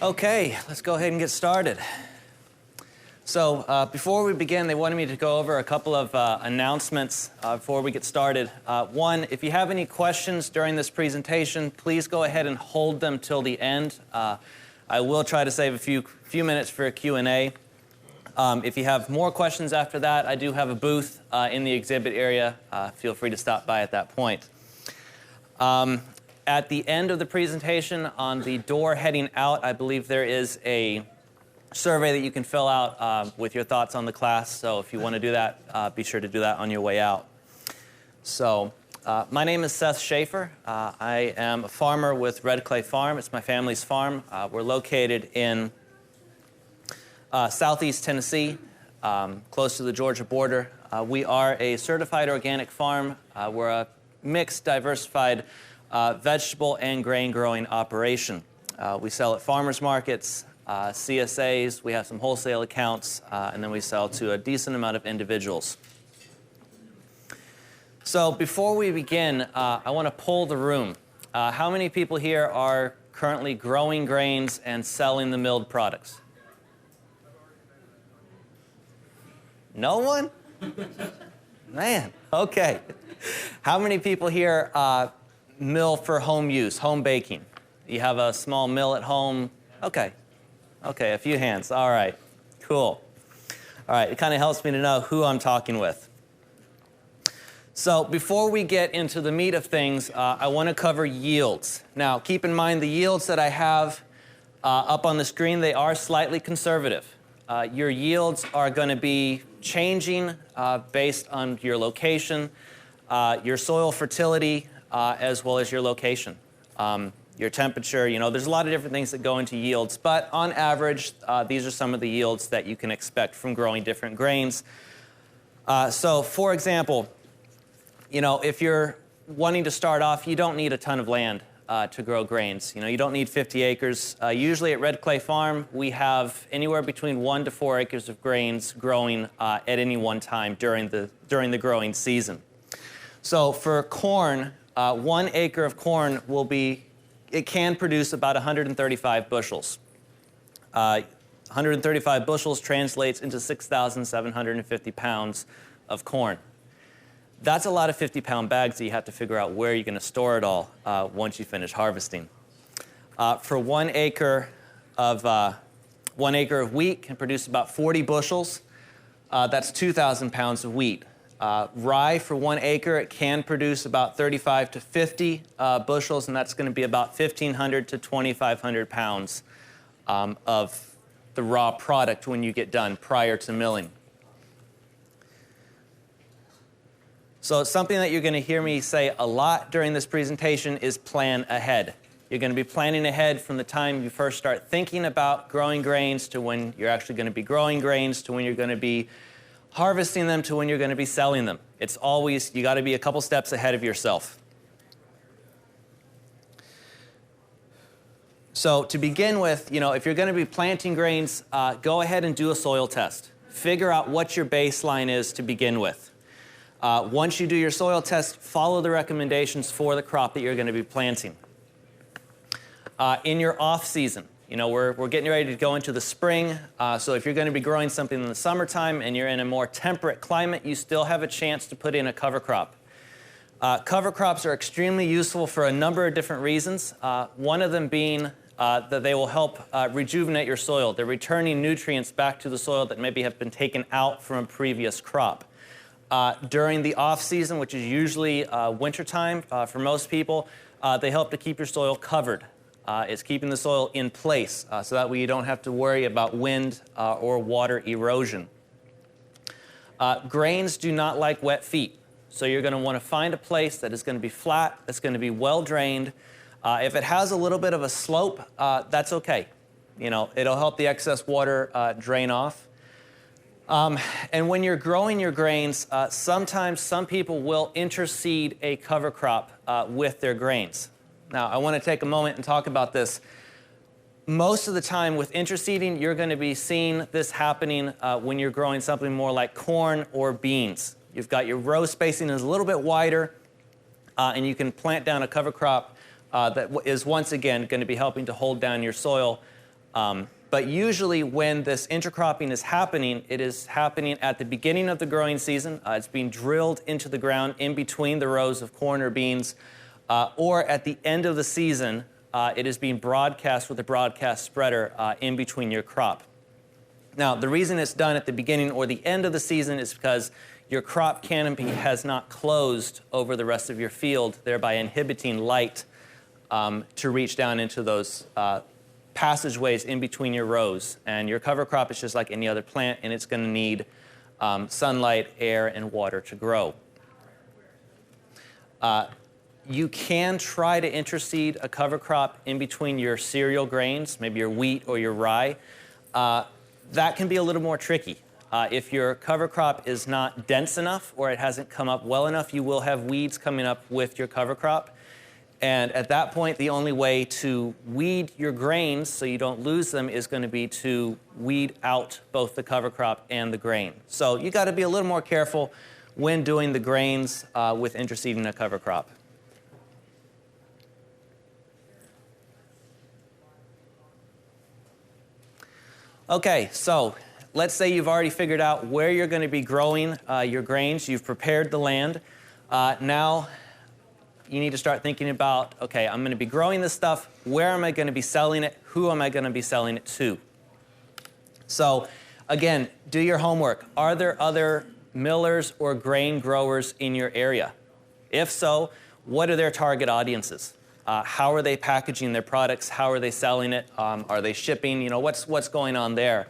Okay, let's go ahead and get started. So before we begin, they wanted me to go over a couple of announcements before we get started. One, if you have any questions during this presentation, please go ahead and hold them till the end. I will try to save a few minutes for a Q&A. If you have more questions after that, I do have a booth in the exhibit area. Feel free to stop by at that point. At the end of the presentation, on the door heading out, I believe there is a survey that you can fill out with your thoughts on the class. So if you want to do that, be sure to do that on your way out. So my name is Seth Shaffer. I am a farmer with Red Clay Farm. It's my family's farm. We're located in southeast Tennessee, close to the Georgia border. We are a certified organic farm. We're a mixed, diversified vegetable and grain growing operation. We sell at farmers markets, CSAs, we have some wholesale accounts, and then we sell to a decent amount of individuals. So before we begin, I want to poll the room. How many people here are currently growing grains and selling the milled products? No one? Man, okay. How many people here mill for home use, home baking? You have a small mill at home? Okay. Okay, a few hands. All right, cool. All right, it kind of helps me to know who I'm talking with. So before we get into the meat of things, I want to cover yields. Now, keep in mind the yields that I have up on the screen, they are slightly conservative. Your yields are going to be changing based on your location, your soil fertility, as well as your location. Your temperature, there's a lot of different things that go into yields, but on average, these are some of the yields that you can expect from growing different grains. So, for example, if you're wanting to start off, you don't need a ton of land to grow grains. You don't need 50 acres. Usually at Red Clay Farm, we have anywhere between 1 to 4 acres of grains growing at any one time during the growing season. So for corn, 1 acre of corn it can produce about 135 bushels. 135 bushels translates into 6,750 pounds of corn. That's a lot of 50-pound bags that you have to figure out where you're going to store it all once you finish harvesting. For 1 acre of wheat can produce about 40 bushels. That's 2,000 pounds of wheat. Rye for 1 acre, it can produce about 35 to 50 bushels, and that's going to be about 1,500 to 2,500 pounds of the raw product when you get done prior to milling. So something that you're going to hear me say a lot during this presentation is plan ahead. You're going to be planning ahead from the time you first start thinking about growing grains to when you're actually going to be growing grains to when you're going to be harvesting them to when you're going to be selling them. It's always, you got to be a couple steps ahead of yourself. So to begin with, if you're going to be planting grains, go ahead and do a soil test. Figure out what your baseline is to begin with. Once you do your soil test, follow the recommendations for the crop that you're going to be planting. In your off season, we're getting ready to go into the spring, so if you're going to be growing something in the summertime and you're in a more temperate climate, you still have a chance to put in a cover crop. Cover crops are extremely useful for a number of different reasons, one of them being that they will help rejuvenate your soil. They're returning nutrients back to the soil that maybe have been taken out from a previous crop. During the off season, which is usually wintertime for most people, they help to keep your soil covered. It's keeping the soil in place so that way you don't have to worry about wind or water erosion. Grains do not like wet feet, so you're going to want to find a place that is going to be flat, that's going to be well drained. If it has a little bit of a slope, that's okay. It'll help the excess water drain off. And when you're growing your grains, sometimes some people will interseed a cover crop with their grains. Now, I want to take a moment and talk about this. Most of the time with interseeding, you're going to be seeing this happening when you're growing something more like corn or beans. You've got your row spacing is a little bit wider, and you can plant down a cover crop that is once again going to be helping to hold down your soil But usually when this intercropping is happening, it is happening at the beginning of the growing season. It's being drilled into the ground in between the rows of corn or beans, or at the end of the season, it is being broadcast with a broadcast spreader in between your crop. Now, the reason it's done at the beginning or the end of the season is because your crop canopy has not closed over the rest of your field, thereby inhibiting light to reach down into those passageways in between your rows. And your cover crop is just like any other plant, and it's going to need sunlight, air, and water to grow. You can try to interseed a cover crop in between your cereal grains, maybe your wheat or your rye. That can be a little more tricky. If your cover crop is not dense enough or it hasn't come up well enough, you will have weeds coming up with your cover crop. And at that point, the only way to weed your grains so you don't lose them is going to be to weed out both the cover crop and the grain. So you got to be a little more careful when doing the grains with interseeding a cover crop. Okay, so let's say you've already figured out where you're going to be growing your grains. You've prepared the land. Now you need to start thinking about, okay, I'm going to be growing this stuff. Where am I going to be selling it? Who am I going to be selling it to? So again, do your homework. Are there other millers or grain growers in your area? If so, what are their target audiences? How are they packaging their products? How are they selling it? Are they shipping? You know, what's going on there?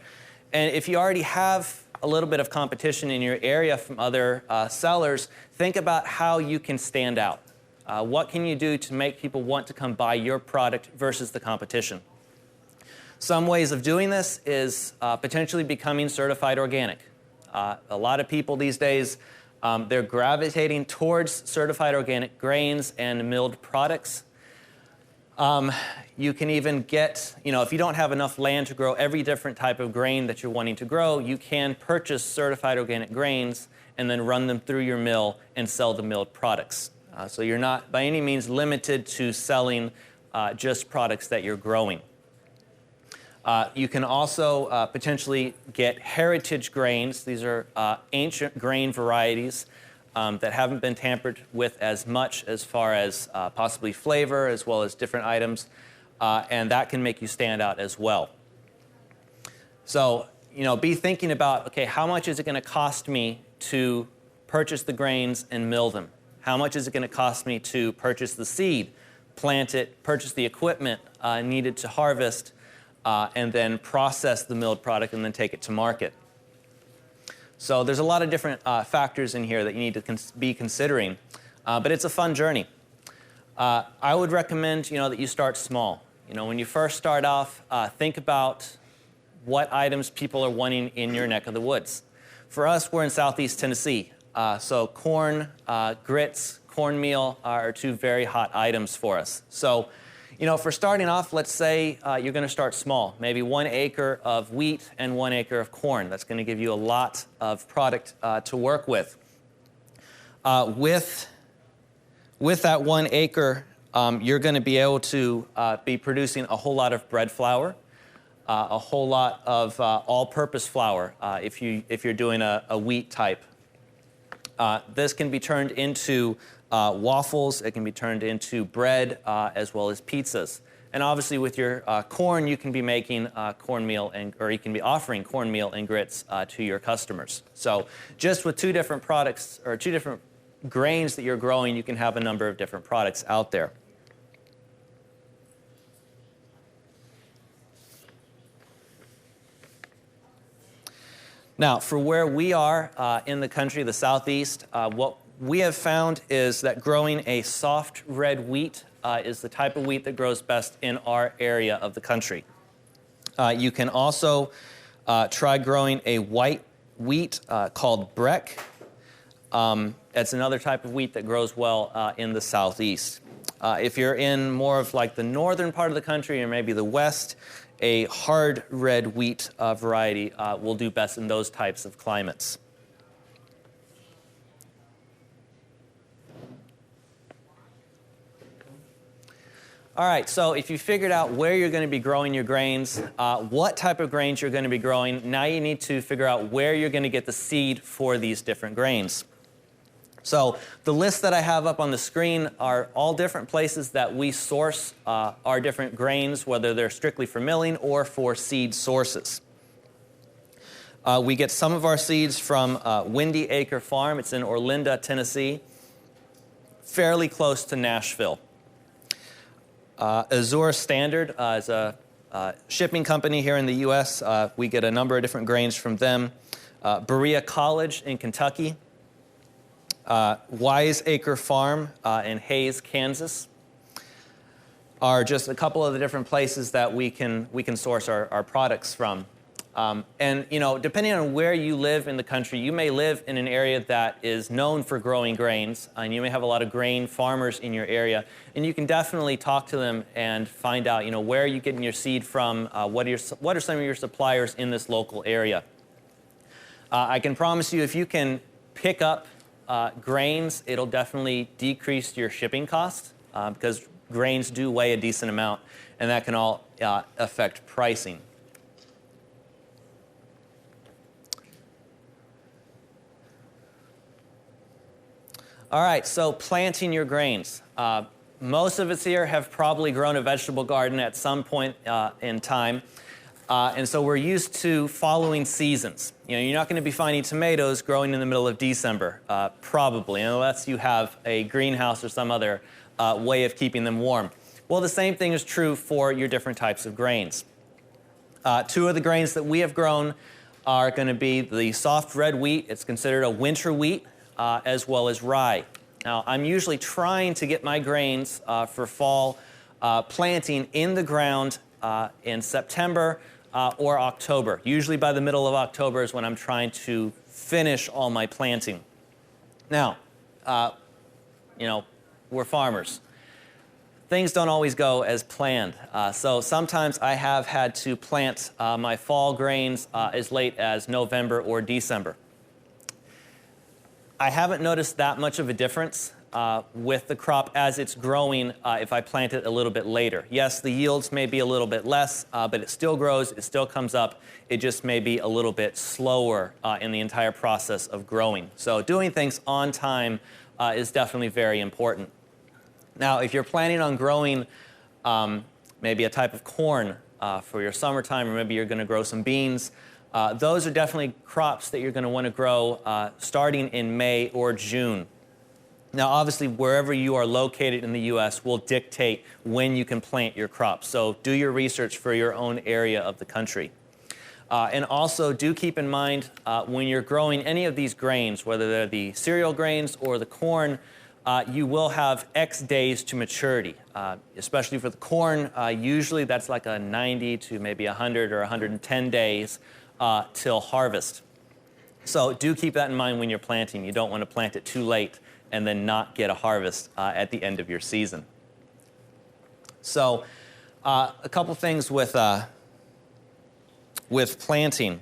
And if you already have a little bit of competition in your area from other sellers, think about how you can stand out. What can you do to make people want to come buy your product versus the competition? Some ways of doing this is potentially becoming certified organic. A lot of people these days, they're gravitating towards certified organic grains and milled products. You can even get, you know, if you don't have enough land to grow every different type of grain that you're wanting to grow, you can purchase certified organic grains and then run them through your mill and sell the milled products. So you're not by any means limited to selling just products that you're growing. You can also potentially get heritage grains. These are ancient grain varieties that haven't been tampered with as much as far as possibly flavor as well as different items, and that can make you stand out as well. So, you know, be thinking about, okay, how much is it going to cost me to purchase the grains and mill them? How much is it going to cost me to purchase the seed, plant it, purchase the equipment needed to harvest, and then process the milled product and then take it to market? So there's a lot of different factors in here that you need to be considering, but it's a fun journey. I would recommend, you know, that you start small. You know, when you first start off, think about what items people are wanting in your neck of the woods. For us, we're in Southeast Tennessee, so corn, grits, cornmeal are two very hot items for us. So, you know, for starting off, let's say you're going to start small, maybe 1 acre of wheat and 1 acre of corn. That's going to give you a lot of product to work with. With that 1 acre, you're going to be able to be producing a whole lot of bread flour, a whole lot of all-purpose flour if you're doing a wheat type. This can be turned into waffles. It can be turned into bread as well as pizzas. And obviously with your corn, you can be making cornmeal or you can be offering cornmeal and grits to your customers. So just with two different products or two different grains that you're growing, you can have a number of different products out there. Now, for where we are in the country, the Southeast, what we have found is that growing a soft red wheat is the type of wheat that grows best in our area of the country. You can also try growing a white wheat called Breck. It's another type of wheat that grows well in the Southeast. If you're in more of like the northern part of the country or maybe the west, a hard red wheat variety will do best in those types of climates. All right, so if you figured out where you're going to be growing your grains, what type of grains you're going to be growing, now you need to figure out where you're going to get the seed for these different grains. So the list that I have up on the screen are all different places that we source our different grains, whether they're strictly for milling or for seed sources. We get some of our seeds from Windy Acre Farm. It's in Olinda, Tennessee, fairly close to Nashville. Azure Standard is a shipping company here in the U.S. We get a number of different grains from them. Berea College in Kentucky. Wise Acre Farm in Hays, Kansas are just a couple of the different places that we can source our products from. And, you know, depending on where you live in the country, you may live in an area that is known for growing grains, and you may have a lot of grain farmers in your area, and you can definitely talk to them and find out, you know, where are you getting your seed from, what are some of your suppliers in this local area. I can promise you, if you can pick up grains, it'll definitely decrease your shipping cost, because grains do weigh a decent amount, and that can all affect pricing. All right, so planting your grains. Most of us here have probably grown a vegetable garden at some point in time, and so we're used to following seasons. You know, you're not going to be finding tomatoes growing in the middle of December, probably, unless you have a greenhouse or some other way of keeping them warm. Well, the same thing is true for your different types of grains. Two of the grains that we have grown are going to be the soft red wheat. It's considered a winter wheat. As well as rye. Now, I'm usually trying to get my grains for fall planting in the ground in September or October. Usually by the middle of October is when I'm trying to finish all my planting. Now, you know, we're farmers. Things don't always go as planned. So sometimes I have had to plant my fall grains as late as November or December. I haven't noticed that much of a difference with the crop as it's growing if I plant it a little bit later. Yes, the yields may be a little bit less, but it still grows, it still comes up. It just may be a little bit slower in the entire process of growing. So doing things on time is definitely very important. Now, if you're planning on growing maybe a type of corn for your summertime, or maybe you're going to grow some beans, those are definitely crops that you're going to want to grow starting in May or June. Now, obviously, wherever you are located in the U.S. will dictate when you can plant your crops. So do your research for your own area of the country. And also, do keep in mind when you're growing any of these grains, whether they're the cereal grains or the corn, you will have X days to maturity. Especially for the corn, usually that's like a 90 to maybe 100 or 110 days till harvest. So do keep that in mind when you're planting. You don't want to plant it too late and then not get a harvest at the end of your season. So a couple things with planting.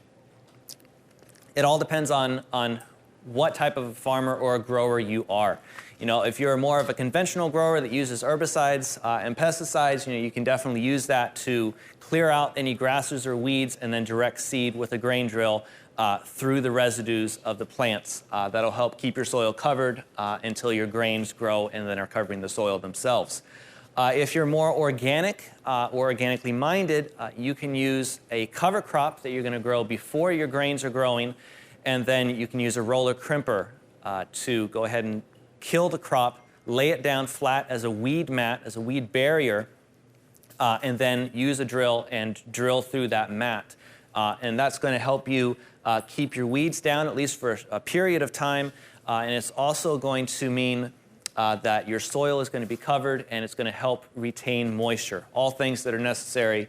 It all depends on what type of a farmer or a grower you are. You know, if you're more of a conventional grower that uses herbicides and pesticides, you know, you can definitely use that to clear out any grasses or weeds and then direct seed with a grain drill through the residues of the plants. That'll help keep your soil covered until your grains grow and then are covering the soil themselves. If you're more organic or organically minded, you can use a cover crop that you're going to grow before your grains are growing, and then you can use a roller crimper to go ahead and kill the crop, lay it down flat as a weed mat, as a weed barrier, and then use a drill and drill through that mat. And that's going to help you keep your weeds down, at least for a period of time. And it's also going to mean that your soil is going to be covered, and it's going to help retain moisture. All things that are necessary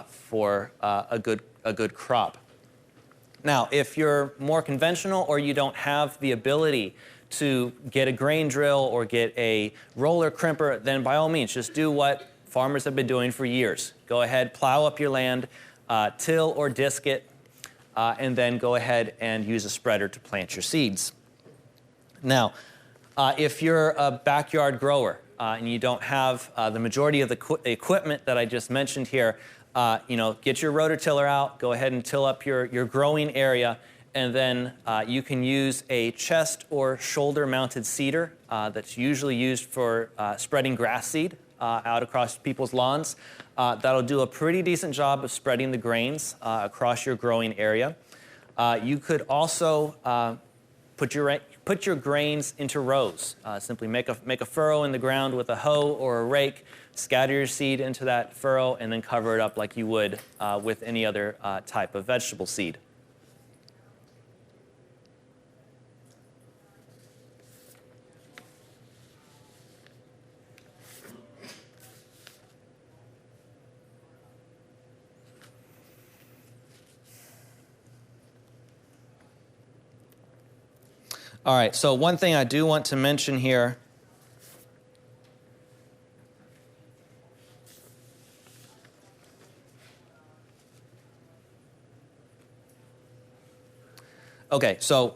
for a good crop. Now, if you're more conventional or you don't have the ability to get a grain drill or get a roller crimper, then by all means, just do what farmers have been doing for years. Go ahead, plow up your land, till or disc it, and then go ahead and use a spreader to plant your seeds. Now, If you're a backyard grower and you don't have the majority of the equipment that I just mentioned here, get your rototiller out, go ahead and till up your growing area, and then you can use a chest or shoulder mounted seeder that's usually used for spreading grass seed out across people's lawns. That'll do a pretty decent job of spreading the grains across your growing area. You could also put your grains into rows. Simply make a furrow in the ground with a hoe or a rake, scatter your seed into that furrow, and then cover it up like you would with any other type of vegetable seed. All right, so one thing I do want to mention here okay, so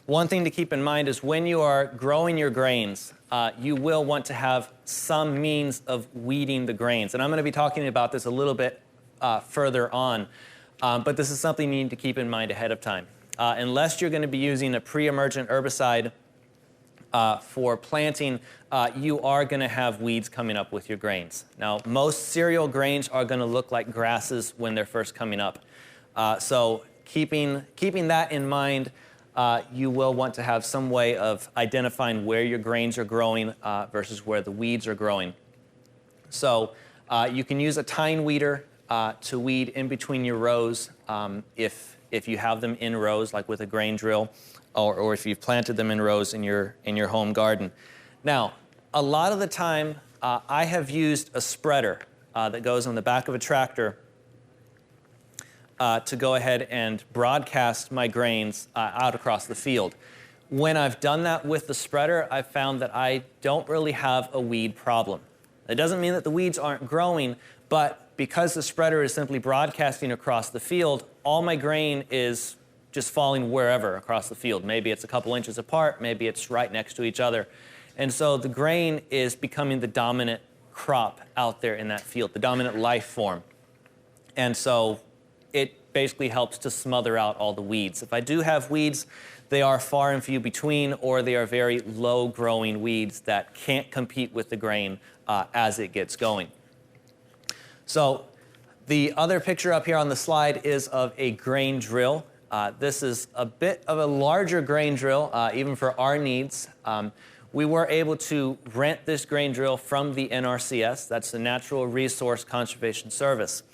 one thing to keep in mind is when you are growing your grains, you will want to have some means of weeding the grains. And I'm going to be talking about this a little bit further on, but this is something you need to keep in mind ahead of time. Unless you're going to be using a pre-emergent herbicide for planting, you are going to have weeds coming up with your grains. Now, most cereal grains are going to look like grasses when they're first coming up. So keeping that in mind, you will want to have some way of identifying where your grains are growing versus where the weeds are growing. So you can use a tain weeder to weed in between your rows if you have them in rows, like with a grain drill, or if you've planted them in rows in your home garden. Now, a lot of the time, I have used a spreader that goes on the back of a tractor to go ahead and broadcast my grains out across the field. When I've done that with the spreader, I've found that I don't really have a weed problem. It doesn't mean that the weeds aren't growing, but because the spreader is simply broadcasting across the field, all my grain is just falling wherever across the field. Maybe it's a couple inches apart, maybe it's right next to each other. And so the grain is becoming the dominant crop out there in that field, the dominant life form. And so it basically helps to smother out all the weeds. If I do have weeds, they are far and few between, or they are very low-growing weeds that can't compete with the grain as it gets going. So the other picture up here on the slide is of a grain drill. This is a bit of a larger grain drill, even for our needs. We were able to rent this grain drill from the NRCS. That's the Natural Resource Conservation Service.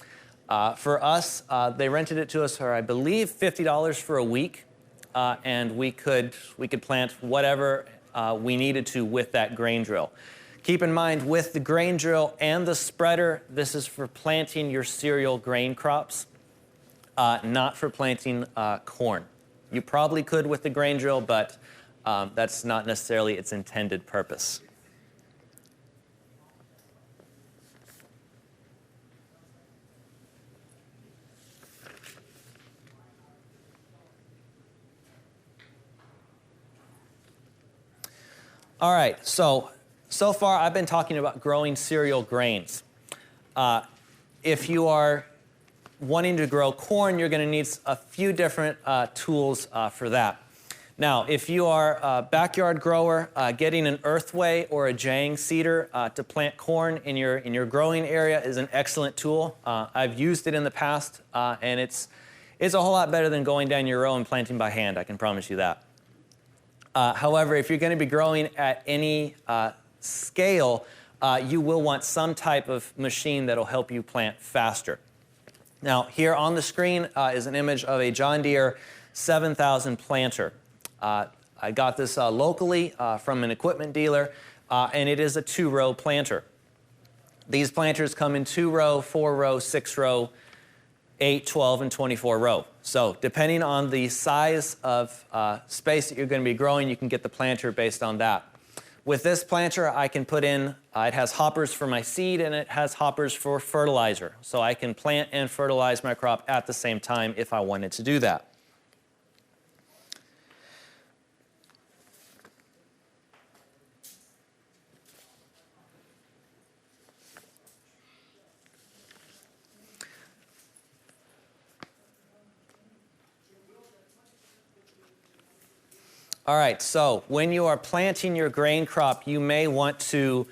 For us, they rented it to us for, I believe, $50 for a week, and we could plant whatever we needed to with that grain drill. Keep in mind, with the grain drill and the spreader, this is for planting your cereal grain crops, not for planting corn. You probably could with the grain drill, but that's not necessarily its intended purpose. All right, so far I've been talking about growing cereal grains. If you are wanting to grow corn, you're going to need a few different tools for that. Now, if you are a backyard grower, getting an earthway or a jang seeder to plant corn in your growing area is an excellent tool. I've used it in the past, and it's a whole lot better than going down your row and planting by hand, I can promise you that. However, if you're going to be growing at any scale, you will want some type of machine that'll help you plant faster. Now, here on the screen is an image of a John Deere 7000 planter. I got this locally from an equipment dealer, and it is a 2-row planter. These planters come in 2-row, 4-row, 6-row, 8, 12, and 24 row. So depending on the size of space that you're going to be growing, you can get the planter based on that. With this planter, I can put in, it has hoppers for my seed and it has hoppers for fertilizer. So I can plant and fertilize my crop at the same time if I wanted to do that. All right, so when you are planting your grain crop, you may want to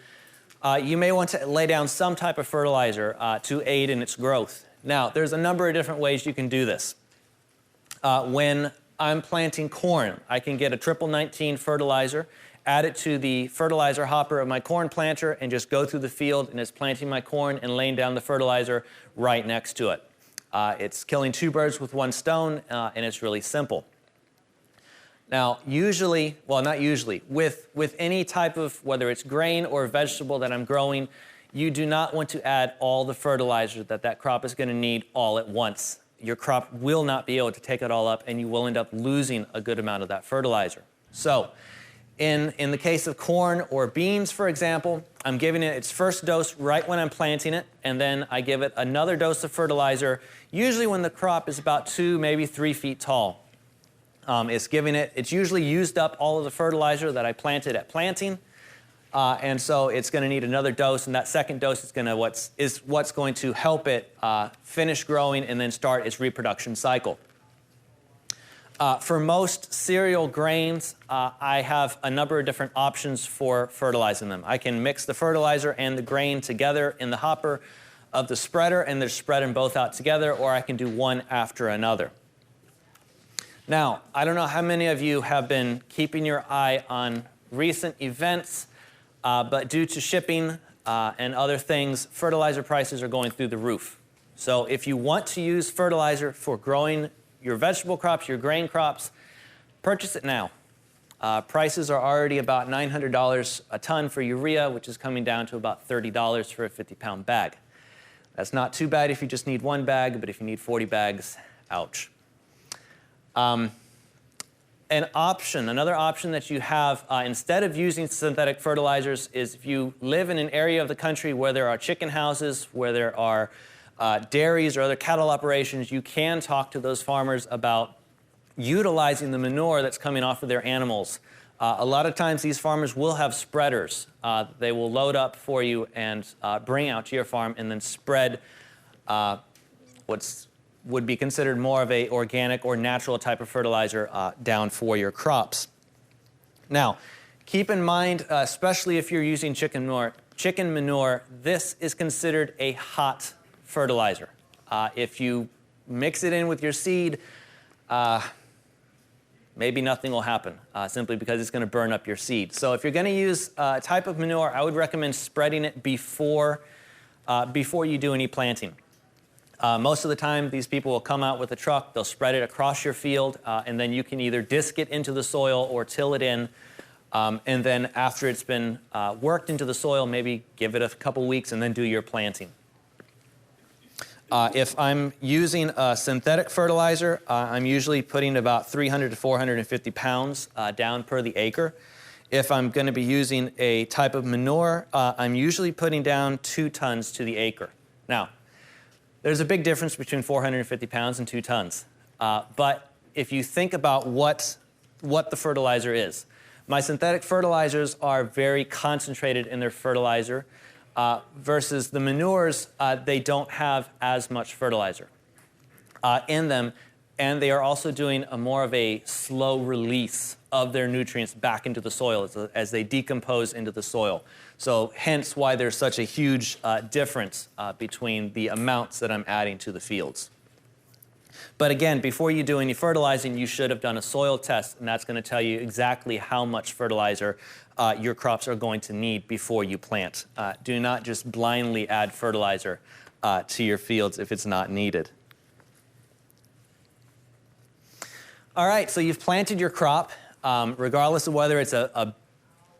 lay down some type of fertilizer to aid in its growth. Now, there's a number of different ways you can do this. When I'm planting corn, I can get a 19 fertilizer, add it to the fertilizer hopper of my corn planter, and just go through the field, and it's planting my corn and laying down the fertilizer right next to it. It's killing two birds with one stone, and it's really simple. Now, usually, well, not usually, with any type of, whether it's grain or vegetable that I'm growing, you do not want to add all the fertilizer that crop is going to need all at once. Your crop will not be able to take it all up, and you will end up losing a good amount of that fertilizer. So, in the case of corn or beans, for example, I'm giving it its first dose right when I'm planting it, and then I give it another dose of fertilizer, usually when the crop is about 2, maybe 3 feet tall. It's usually used up all of the fertilizer that I planted at planting, and so it's going to need another dose, and that second dose is what's going to help it finish growing and then start its reproduction cycle. For most cereal grains, I have a number of different options for fertilizing them. I can mix the fertilizer and the grain together in the hopper of the spreader and just spread them both out together, or I can do one after another. Now, I don't know how many of you have been keeping your eye on recent events, but due to shipping and other things, fertilizer prices are going through the roof. So if you want to use fertilizer for growing your vegetable crops, your grain crops, purchase it now. Prices are already about $900 a ton for urea, which is coming down to about $30 for a 50-pound bag. That's not too bad if you just need one bag, but if you need 40 bags, ouch. Another option that you have, instead of using synthetic fertilizers, is if you live in an area of the country where there are chicken houses, where there are dairies or other cattle operations, you can talk to those farmers about utilizing the manure that's coming off of their animals. A lot of times these farmers will have spreaders. They will load up for you and bring out to your farm and then spread would be considered more of a organic or natural type of fertilizer down for your crops. Now, keep in mind, especially if you're using chicken manure, this is considered a hot fertilizer. If you mix it in with your seed, maybe nothing will happen, simply because it's going to burn up your seed. So if you're going to use a type of manure, I would recommend spreading it before you do any planting. Most of the time, these people will come out with a truck, they'll spread it across your field, and then you can either disc it into the soil or till it in, and then after it's been worked into the soil, maybe give it a couple weeks and then do your planting. If I'm using a synthetic fertilizer, I'm usually putting about 300 to 450 pounds down per the acre. If I'm going to be using a type of manure, I'm usually putting down 2 tons to the acre. Now, there's a big difference between 450 pounds and 2 tons. But if you think about what the fertilizer is, my synthetic fertilizers are very concentrated in their fertilizer, versus the manures, they don't have as much fertilizer in them, and they are also doing more of a slow release of their nutrients back into the soil as they decompose into the soil. So hence why there's such a huge difference between the amounts that I'm adding to the fields. But again, before you do any fertilizing, you should have done a soil test, and that's going to tell you exactly how much fertilizer your crops are going to need before you plant. Do not just blindly add fertilizer to your fields if it's not needed. All right, so you've planted your crop, regardless of whether it's a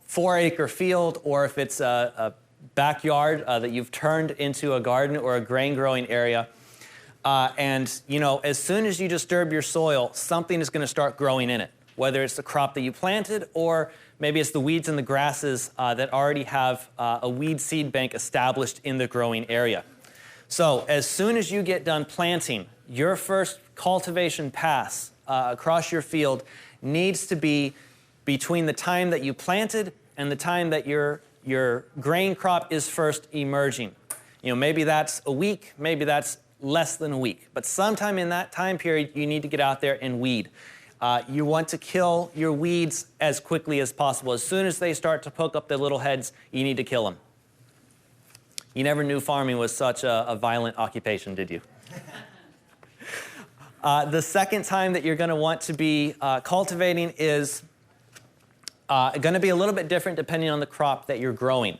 4-acre field or if it's a backyard that you've turned into a garden or a grain-growing area. And, you know, as soon as you disturb your soil, something is going to start growing in it, whether it's the crop that you planted or maybe it's the weeds and the grasses that already have a weed seed bank established in the growing area. So as soon as you get done planting, your first cultivation pass across your field needs to be between the time that you planted and the time that your grain crop is first emerging. You know, maybe that's a week, maybe that's less than a week. But sometime in that time period, you need to get out there and weed. You want to kill your weeds as quickly as possible. As soon as they start to poke up their little heads, you need to kill them. You never knew farming was such a violent occupation, did you? The second time that you're going to want to be cultivating is going to be a little bit different depending on the crop that you're growing.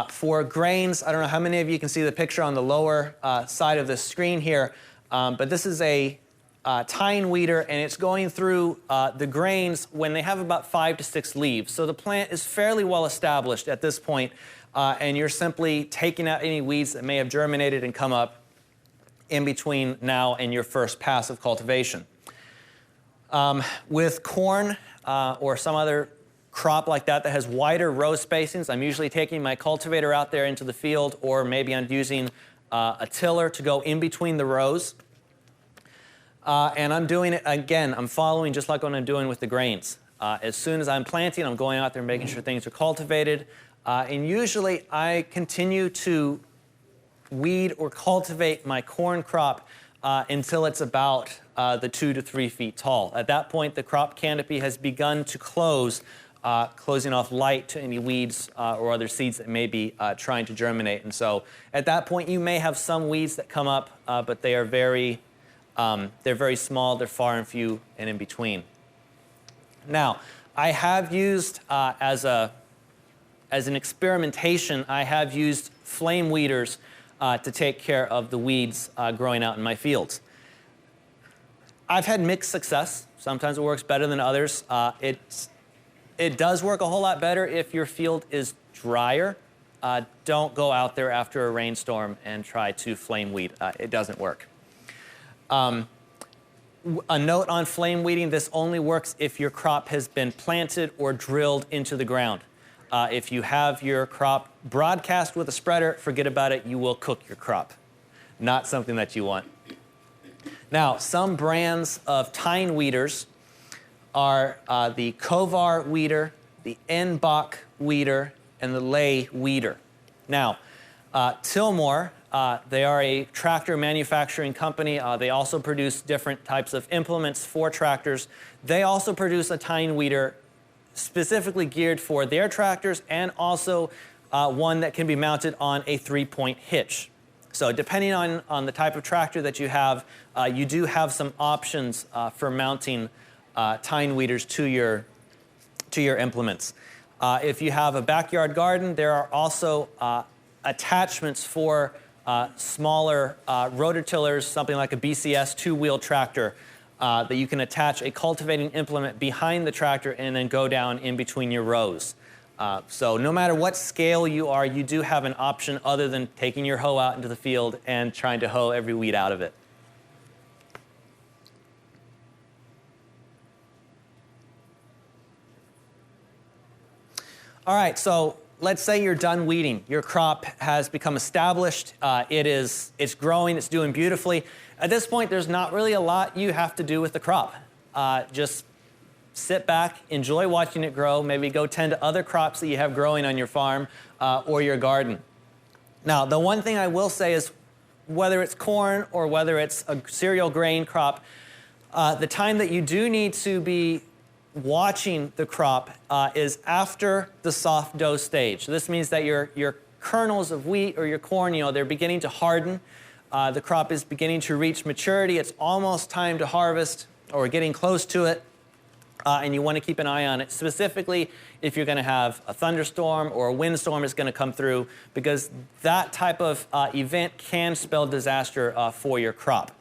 For grains, I don't know how many of you can see the picture on the lower side of the screen here, but this is a tain weeder, and it's going through the grains when they have about 5 to 6 leaves. So the plant is fairly well established at this point, and you're simply taking out any weeds that may have germinated and come up in between now and your first pass of cultivation. With corn or some other crop like that that has wider row spacings, I'm usually taking my cultivator out there into the field, or maybe I'm using a tiller to go in between the rows. And I'm doing it, again, I'm following just like what I'm doing with the grains. As soon as I'm planting, I'm going out there and making sure things are cultivated. And usually I continue to weed or cultivate my corn crop until it's about the 2 to 3 feet tall. At that point, the crop canopy has begun to close, closing off light to any weeds or other seeds that may be trying to germinate. And so at that point, you may have some weeds that come up, but they are they're very small, they're far and few and in between. Now, I have used, as an experimentation, I have used flame weeders to take care of the weeds growing out in my fields. I've had mixed success. Sometimes it works better than others. It does work a whole lot better if your field is drier. Don't go out there after a rainstorm and try to flame weed. It doesn't work. A note on flame weeding: this only works if your crop has been planted or drilled into the ground. If you have your crop broadcast with a spreader, forget about it. You will cook your crop. Not something that you want. Now, some brands of tain weeders are the Kovar weeder, the Enbach weeder, and the Lay weeder. Now, Tillmore, they are a tractor manufacturing company. They also produce different types of implements for tractors. They also produce a tain weeder specifically geared for their tractors, and also one that can be mounted on a 3-point hitch. So depending on the type of tractor that you have, you do have some options for mounting tain weeders to your implements. If you have a backyard garden, there are also attachments for smaller rototillers, something like a BCS 2-wheel tractor, that you can attach a cultivating implement behind the tractor and then go down in between your rows. So no matter what scale you are, you do have an option other than taking your hoe out into the field and trying to hoe every weed out of it. All right, so let's say you're done weeding. Your crop has become established. It's growing, it's doing beautifully. At this point, there's not really a lot you have to do with the crop. Just sit back, enjoy watching it grow, maybe go tend to other crops that you have growing on your farm or your garden. Now, the one thing I will say is, whether it's corn or whether it's a cereal grain crop, the time that you do need to be watching the crop is after the soft dough stage. So this means that your kernels of wheat or your corn, they're beginning to harden. The crop is beginning to reach maturity. It's almost time to harvest, or getting close to it. And you want to keep an eye on it, specifically if you're going to have a thunderstorm or a windstorm is going to come through, because that type of event can spell disaster for your crop.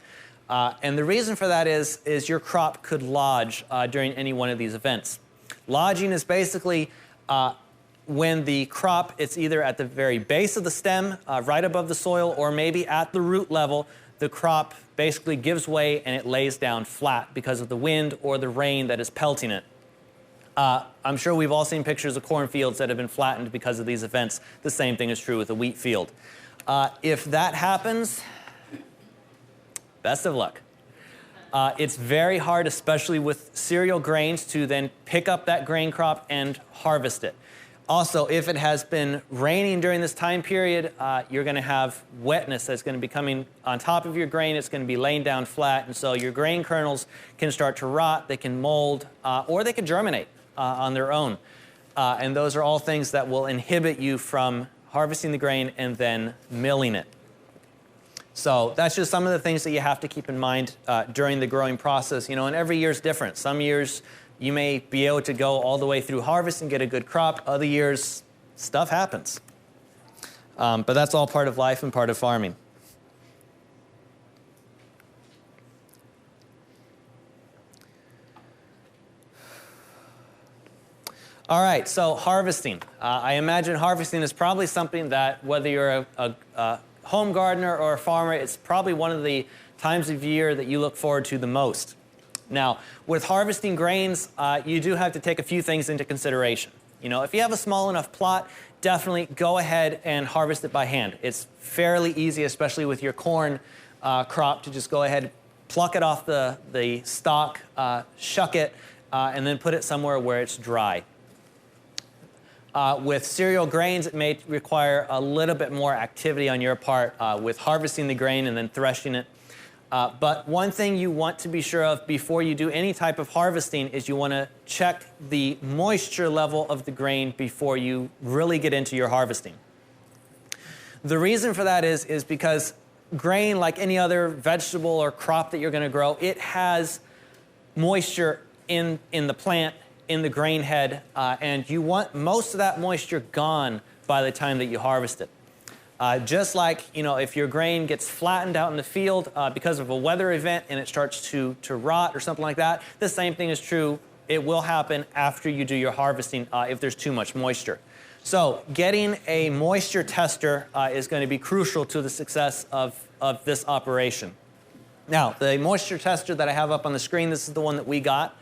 And the reason for that is your crop could lodge during any one of these events. Lodging is basically when the crop, it's either at the very base of the stem, right above the soil, or maybe at the root level, the crop basically gives way and it lays down flat because of the wind or the rain that is pelting it. I'm sure we've all seen pictures of cornfields that have been flattened because of these events. The same thing is true with a wheat field. If that happens, best of luck. It's very hard, especially with cereal grains, to then pick up that grain crop and harvest it. Also, if it has been raining during this time period, you're going to have wetness that's going to be coming on top of your grain. It's going to be laying down flat, and so your grain kernels can start to rot, they can mold, or they can germinate on their own. And those are all things that will inhibit you from harvesting the grain and then milling it. So that's just some of the things that you have to keep in mind during the growing process. You know, and every year is different. Some years you may be able to go all the way through harvest and get a good crop. Other years, stuff happens. But that's all part of life and part of farming. All right, so harvesting. I imagine harvesting is probably something that, whether you're a home gardener or a farmer, it's probably one of the times of year that you look forward to the most. Now, with harvesting grains, you do have to take a few things into consideration. You know, if you have a small enough plot, definitely go ahead and harvest it by hand. It's fairly easy, especially with your corn crop, to just go ahead, pluck it off the stalk, shuck it, and then put it somewhere where it's dry. With cereal grains, it may require a little bit more activity on your part with harvesting the grain and then threshing it. But one thing you want to be sure of before you do any type of harvesting is you want to check the moisture level of the grain before you really get into your harvesting. The reason for that is because grain, like any other vegetable or crop that you're going to grow, it has moisture in the plant, in the grain head, and you want most of that moisture gone by the time that you harvest it. Just like, you know, if your grain gets flattened out in the field because of a weather event and it starts to rot or something like that, the same thing is true. It will happen after you do your harvesting if there's too much moisture. So getting a moisture tester is going to be crucial to the success of this operation. Now, the moisture tester that I have up on the screen, this is the one that we got.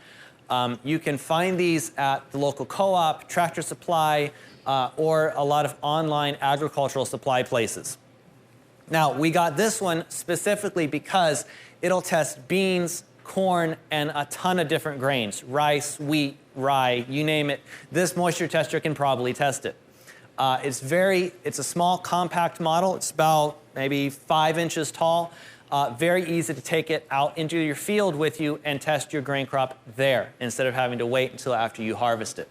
You can find these at the local co-op, Tractor Supply, or a lot of online agricultural supply places. Now, we got this one specifically because it'll test beans, corn, and a ton of different grains. Rice, wheat, rye, you name it. This moisture tester can probably test it. It's a small, compact model. It's about maybe 5 inches tall. Very easy to take it out into your field with you and test your grain crop there instead of having to wait until after you harvest it.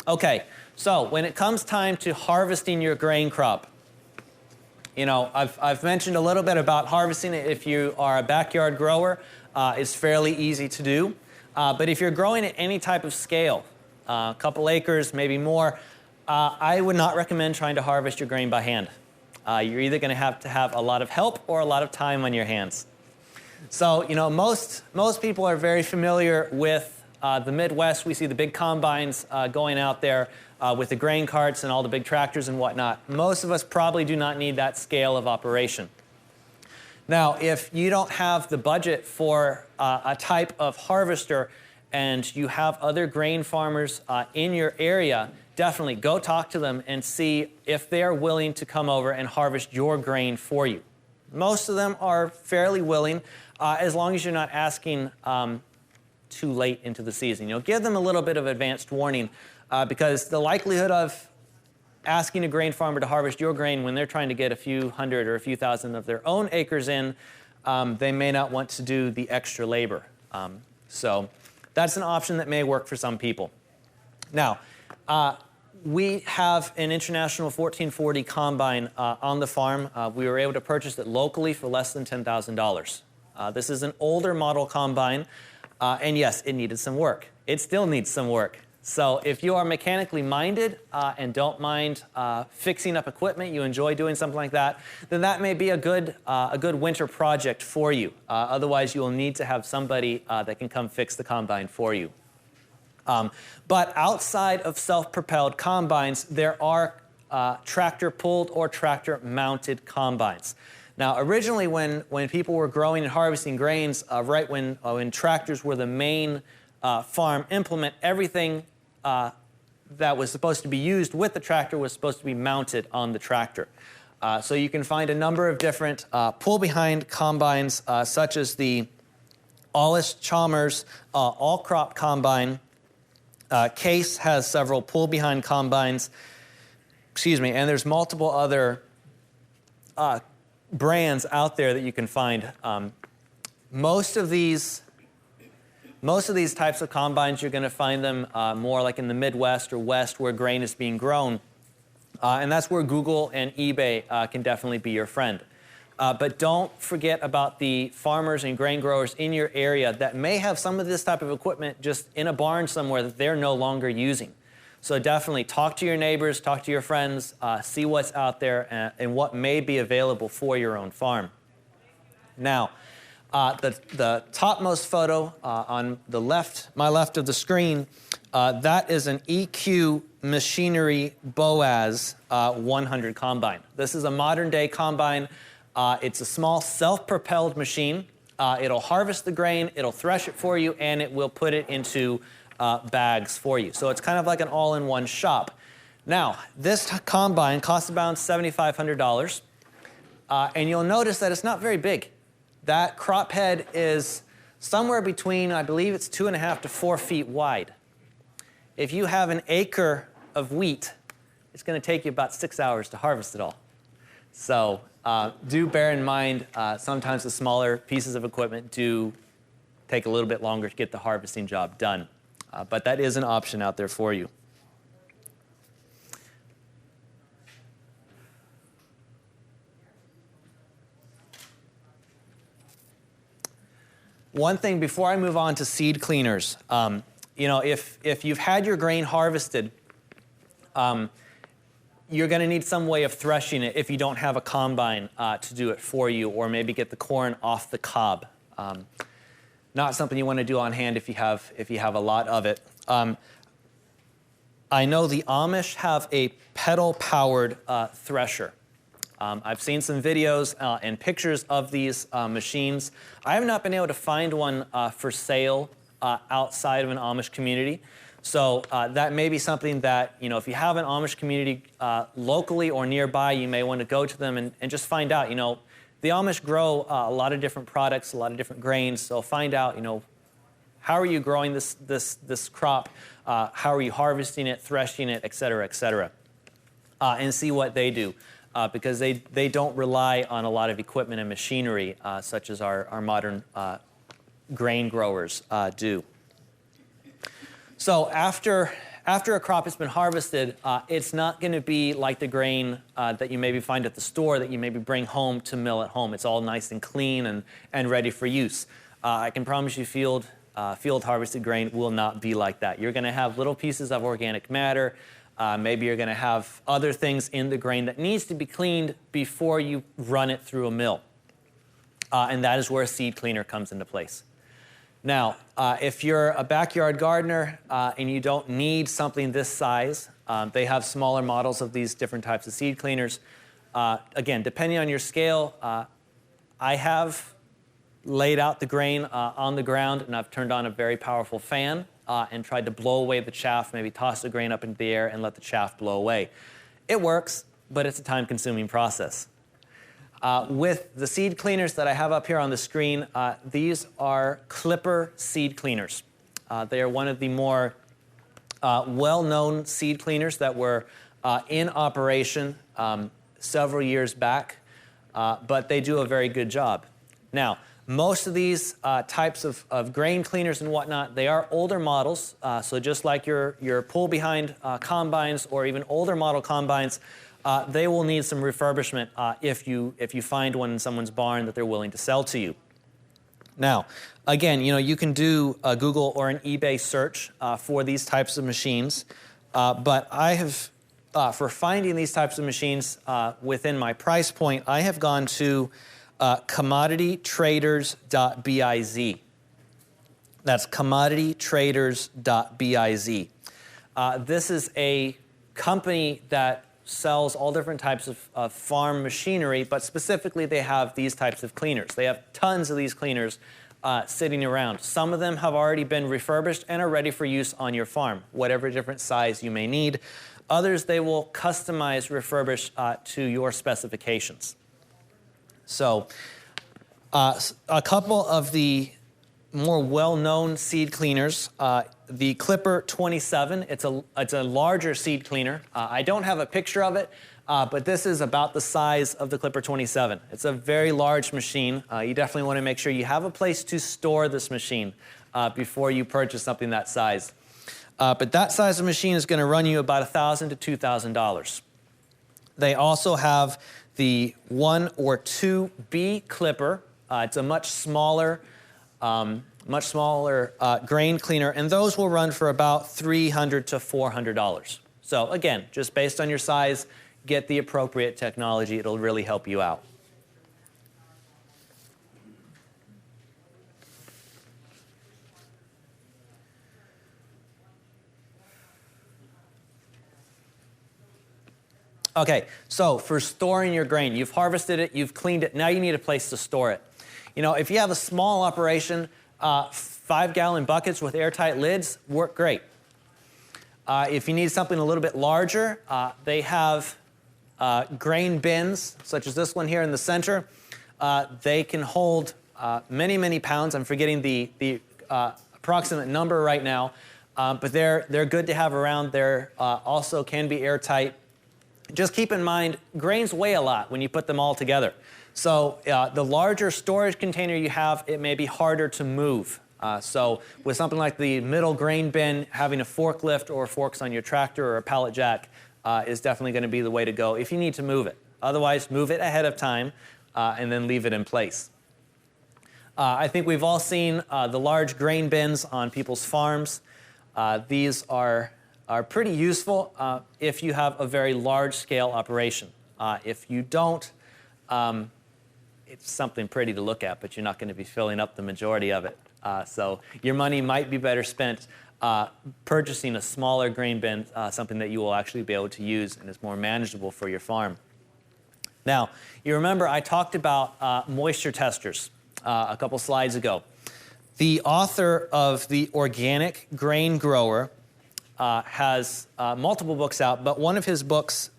Okay, so when it comes time to harvesting your grain crop, you know, I've mentioned a little bit about harvesting it. If you are a backyard grower, it's fairly easy to do. But if you're growing at any type of scale, a couple acres, maybe more, I would not recommend trying to harvest your grain by hand. You're either going to have a lot of help or a lot of time on your hands. So, you know, most people are very familiar with the Midwest. We see the big combines going out there with the grain carts and all the big tractors and whatnot. Most of us probably do not need that scale of operation. Now, if you don't have the budget for a type of harvester and you have other grain farmers in your area, definitely go talk to them and see if they are willing to come over and harvest your grain for you. Most of them are fairly willing, as long as you're not asking too late into the season. You know, give them a little bit of advanced warning because the likelihood of asking a grain farmer to harvest your grain when they're trying to get a few hundred or a few thousand of their own acres in, they may not want to do the extra labor. So that's an option that may work for some people. Now, we have an International 1440 combine on the farm. We were able to purchase it locally for less than $10,000. This is an older model combine. And yes, it needed some work. It still needs some work. So if you are mechanically minded and don't mind fixing up equipment, you enjoy doing something like that, then that may be a good winter project for you. Otherwise, you will need to have somebody that can come fix the combine for you. But outside of self-propelled combines, there are tractor-pulled or tractor-mounted combines. Now, originally, when people were growing and harvesting grains, right when tractors were the main farm implement, everything that was supposed to be used with the tractor was supposed to be mounted on the tractor. So you can find a number of different pull-behind combines, such as the Chalmers all-crop combine. Case has several pull-behind combines. Excuse me, and there's multiple other brands out there that you can find. Most of these types of combines, you're going to find them more like in the Midwest or West where grain is being grown. And that's where Google and eBay can definitely be your friend. But don't forget about the farmers and grain growers in your area that may have some of this type of equipment just in a barn somewhere that they're no longer using. So definitely talk to your neighbors, talk to your friends, see what's out there and what may be available for your own farm. Now, the topmost photo on the left, my left of the screen, that is an EQ Machinery Boaz 100 combine. This is a modern day combine. It's a small self-propelled machine. It'll harvest the grain, it'll thresh it for you, and it will put it into bags for you. So it's kind of like an all-in-one shop. Now, this combine costs about $7,500, and you'll notice that it's not very big. That crop head is somewhere between, I believe it's 2.5 to 4 feet wide. If you have an acre of wheat, it's going to take you about 6 hours to harvest it all. So do bear in mind, sometimes the smaller pieces of equipment do take a little bit longer to get the harvesting job done. But that is an option out there for you. One thing before I move on to seed cleaners, you know, if you've had your grain harvested, you're going to need some way of threshing it if you don't have a combine to do it for you, or maybe get the corn off the cob. Not something you want to do on hand if you have a lot of it. I know the Amish have a pedal-powered thresher. I've seen some videos and pictures of these machines. I have not been able to find one for sale outside of an Amish community. So that may be something that, you know, if you have an Amish community locally or nearby, you may want to go to them and just find out, you know, the Amish grow a lot of different products, a lot of different grains. So find out, you know, how are you growing this crop? How are you harvesting it, threshing it, et cetera, and see what they do. Because they don't rely on a lot of equipment and machinery such as our modern grain growers do. So after a crop has been harvested, it's not going to be like the grain that you maybe find at the store that you maybe bring home to mill at home. It's all nice and clean and ready for use. I can promise you field harvested grain will not be like that. You're going to have little pieces of organic matter. Maybe you're going to have other things in the grain that needs to be cleaned before you run it through a mill. And that is where a seed cleaner comes into place. Now, if you're a backyard gardener and you don't need something this size, they have smaller models of these different types of seed cleaners. Again, depending on your scale, I have laid out the grain on the ground, and I've turned on a very powerful fan and tried to blow away the chaff, maybe toss the grain up into the air and let the chaff blow away. It works, but it's a time-consuming process. With the seed cleaners that I have up here on the screen, these are clipper seed cleaners. They are one of the more well-known seed cleaners that were in operation several years back, but they do a very good job. Now, most of these types of grain cleaners and whatnot, they are older models. So just like your pull-behind combines or even older model combines, they will need some refurbishment if you find one in someone's barn that they're willing to sell to you. Now, again, you know, you can do a Google or an eBay search for these types of machines, but I have, for finding these types of machines within my price point, I have gone to commoditytraders.biz. That's commoditytraders.biz. This is a company that sells all different types of farm machinery, but specifically they have these types of cleaners. They have tons of these cleaners sitting around. Some of them have already been refurbished and are ready for use on your farm, whatever different size you may need. Others, they will customize, refurbish to your specifications. So a couple of the more well-known seed cleaners, the Clipper 27, it's a larger seed cleaner. I don't have a picture of it, but this is about the size of the Clipper 27. It's a very large machine. You definitely want to make sure you have a place to store this machine before you purchase something that size. But that size of machine is going to run you about $1,000 to $2,000. They also have the 1 or 2B clipper. It's a much smaller grain cleaner, and those will run for about $300 to $400. So again, just based on your size, get the appropriate technology. It'll really help you out. Okay, so for storing your grain, you've harvested it, you've cleaned it, now you need a place to store it. You know, if you have a small operation, 5-gallon buckets with airtight lids work great. If you need something a little bit larger, they have grain bins, such as this one here in the center. They can hold many, many pounds. I'm forgetting the approximate number right now, but they're good to have around. They're also can be airtight. Just keep in mind, grains weigh a lot when you put them all together. So the larger storage container you have, it may be harder to move. So with something like the middle grain bin, having a forklift or forks on your tractor or a pallet jack is definitely going to be the way to go if you need to move it. Otherwise, move it ahead of time and then leave it in place. I think we've all seen the large grain bins on people's farms. These are pretty useful if you have a very large-scale operation. If you don't, it's something pretty to look at, but you're not going to be filling up the majority of it. So your money might be better spent purchasing a smaller grain bin, something that you will actually be able to use and is more manageable for your farm. Now, you remember I talked about moisture testers a couple slides ago. The author of The Organic Grain Grower has multiple books out, but one of his books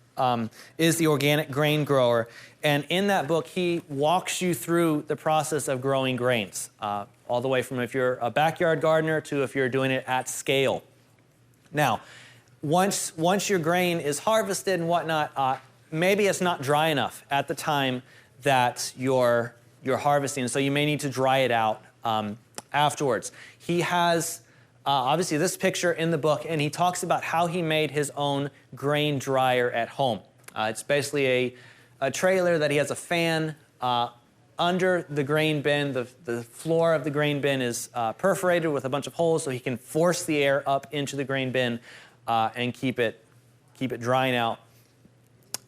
is The Organic Grain Grower. And in that book, he walks you through the process of growing grains, all the way from if you're a backyard gardener to if you're doing it at scale. Now, once your grain is harvested and whatnot, maybe it's not dry enough at the time that you're harvesting, so you may need to dry it out afterwards. He has obviously this picture in the book, and he talks about how he made his own grain dryer at home. It's basically a trailer that he has a fan under the grain bin. The floor of the grain bin is perforated with a bunch of holes so he can force the air up into the grain bin and keep it drying out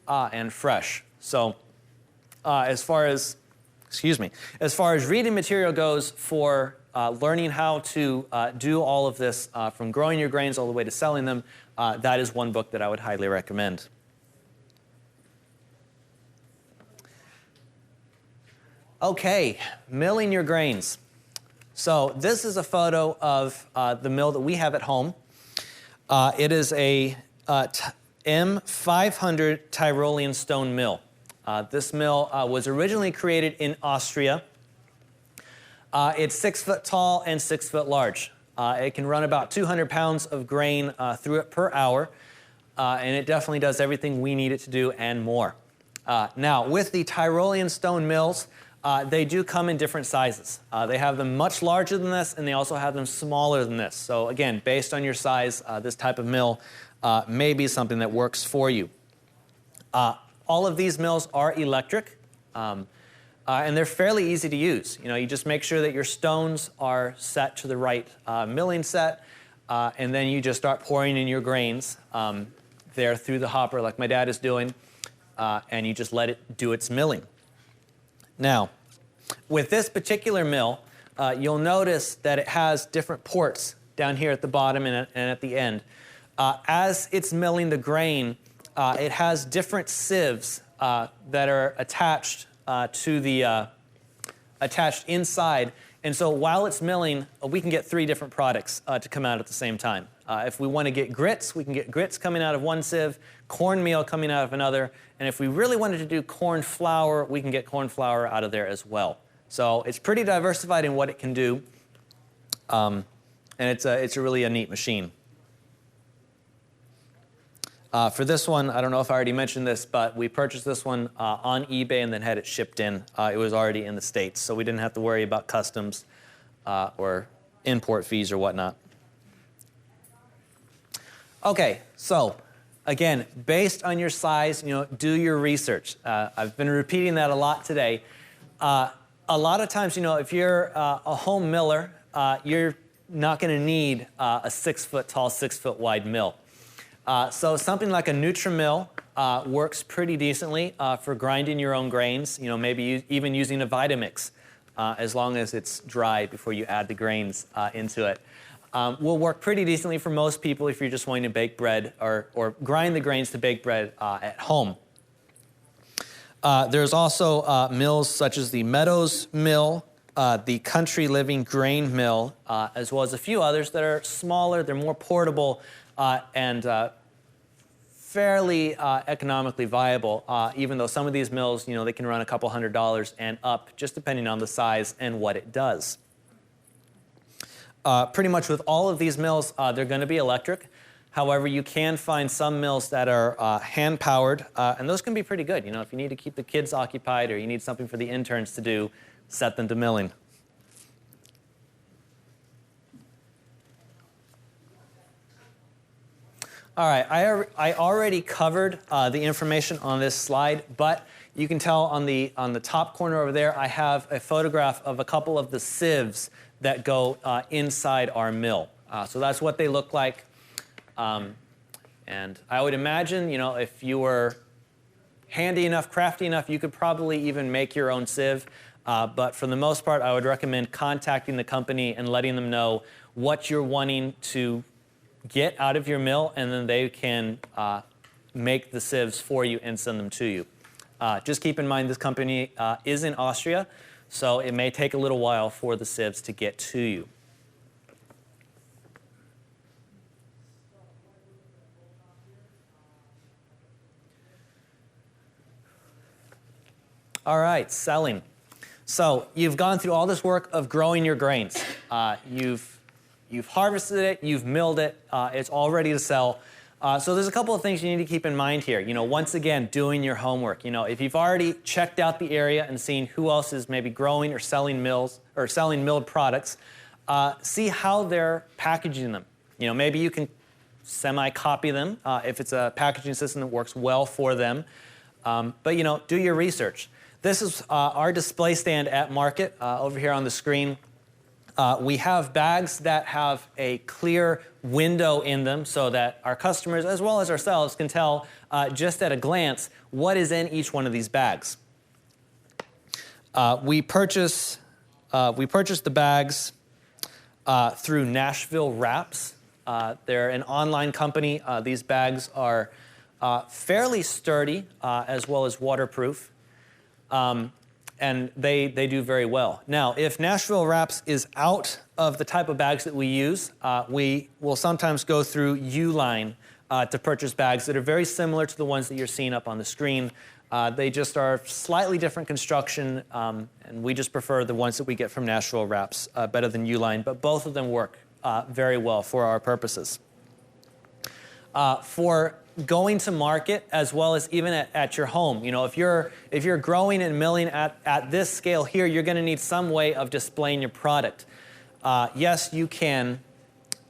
and fresh. So as far as reading material goes for learning how to do all of this from growing your grains all the way to selling them, that is one book that I would highly recommend. Okay, milling your grains. So this is a photo of the mill that we have at home. It is a M500 Tyrolean stone mill. This mill was originally created in Austria. It's 6 foot tall and 6 foot large. It can run about 200 pounds of grain through it per hour, and it definitely does everything we need it to do and more. Now, with the Tyrolean stone mills, they do come in different sizes. They have them much larger than this, and they also have them smaller than this. So again, based on your size, this type of mill may be something that works for you. All of these mills are electric, and they're fairly easy to use. You know, you just make sure that your stones are set to the right milling set, and then you just start pouring in your grains there through the hopper like my dad is doing, and you just let it do its milling. Now, with this particular mill, you'll notice that it has different ports down here at the bottom and at the end. As it's milling the grain, it has different sieves that are attached to the attached inside. And so while it's milling, we can get 3 different products to come out at the same time. If we want to get grits, we can get grits coming out of one sieve, cornmeal coming out of another, and if we really wanted to do corn flour, we can get corn flour out of there as well. So it's pretty diversified in what it can do, and it's really a neat machine. For this one, I don't know if I already mentioned this, but we purchased this one on eBay and then had it shipped in. It was already in the States, so we didn't have to worry about customs or import fees or whatnot. Okay, so again, based on your size, do your research. I've been repeating that a lot today. A lot of times, if you're a home miller, you're not going to need a 6-foot tall, 6-foot wide mill. So something like a Nutri-Mill works pretty decently for grinding your own grains, maybe even using a Vitamix as long as it's dry before you add the grains into it. Will work pretty decently for most people if you're just wanting to bake bread or grind the grains to bake bread at home. There's also mills such as the Meadows Mill, the Country Living Grain Mill, as well as a few others that are smaller, they're more portable, and fairly economically viable, even though some of these mills, they can run a couple $100s and up, just depending on the size and what it does. Pretty much with all of these mills, they're going to be electric. However, you can find some mills that are hand-powered, and those can be pretty good. If you need to keep the kids occupied or you need something for the interns to do, set them to milling. All right, I already covered the information on this slide, but you can tell on the top corner over there, I have a photograph of a couple of the sieves that go inside our mill. So that's what they look like. And I would imagine, if you were handy enough, crafty enough, you could probably even make your own sieve. But for the most part, I would recommend contacting the company and letting them know what you're wanting to get out of your mill, and then they can make the sieves for you and send them to you. Just keep in mind this company is in Austria, so it may take a little while for the sieves to get to you. All right, selling. So you've gone through all this work of growing your grains. You've harvested it, you've milled it, it's all ready to sell. So there's a couple of things you need to keep in mind here. Once again, doing your homework. If you've already checked out the area and seen who else is maybe growing or selling milled products, see how they're packaging them. Maybe you can semi-copy them if it's a packaging system that works well for them. But do your research. This is our display stand at market over here on the screen. We have bags that have a clear window in them so that our customers, as well as ourselves, can tell just at a glance what is in each one of these bags. We purchase the bags through Nashville Wraps. They're an online company. These bags are fairly sturdy as well as waterproof. And they do very well. Now, if Nashville Wraps is out of the type of bags that we use, we will sometimes go through Uline to purchase bags that are very similar to the ones that you're seeing up on the screen. They just are slightly different construction, and we just prefer the ones that we get from Nashville Wraps better than Uline, but both of them work very well for our purposes. For going to market as well as even at your home. If you're growing and milling at this scale here, you're going to need some way of displaying your product. Yes, you can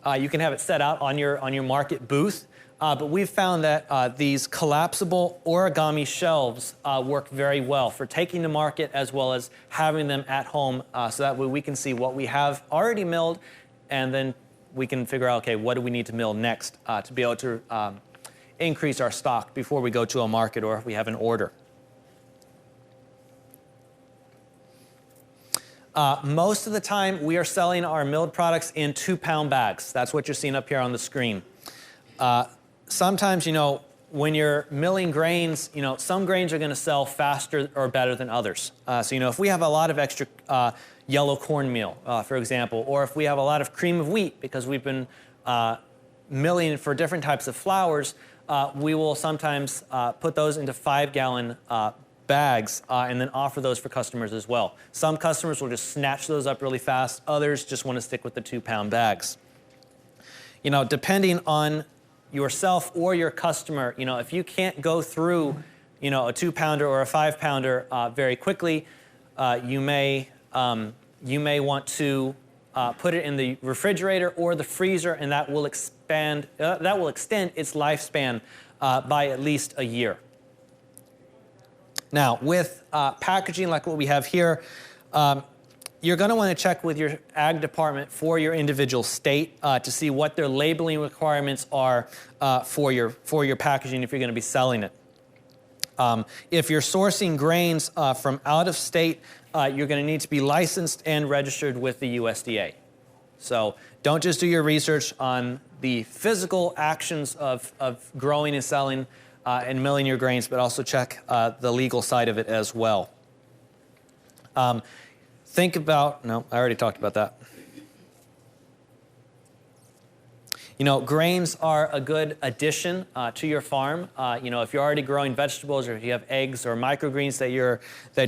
have it set out on your market booth, but we've found that these collapsible origami shelves work very well for taking to market as well as having them at home, so that way we can see what we have already milled, and then we can figure out, okay, what do we need to mill next to be able to increase our stock before we go to a market or if we have an order. Most of the time, we are selling our milled products in 2-pound bags. That's what you're seeing up here on the screen. Sometimes, when you're milling grains, some grains are going to sell faster or better than others. So, if we have a lot of extra yellow cornmeal, for example, or if we have a lot of cream of wheat because we've been milling for different types of flours, we will sometimes put those into 5-gallon bags and then offer those for customers as well. Some customers will just snatch those up really fast. Others just want to stick with the 2-pound bags. Depending on yourself or your customer, if you can't go through, a 2-pounder or a 5-pounder very quickly, you may want to put it in the refrigerator or the freezer, and that will extend its lifespan by at least a year. Now, with packaging like what we have here, you're going to want to check with your ag department for your individual state to see what their labeling requirements are for your packaging if you're going to be selling it. If you're sourcing grains from out of state, you're going to need to be licensed and registered with the USDA. So don't just do your research on the physical actions of growing and selling and milling your grains, but also check the legal side of it as well. Think about, no, I already talked about that. Grains are a good addition to your farm. If you're already growing vegetables or if you have eggs or microgreens that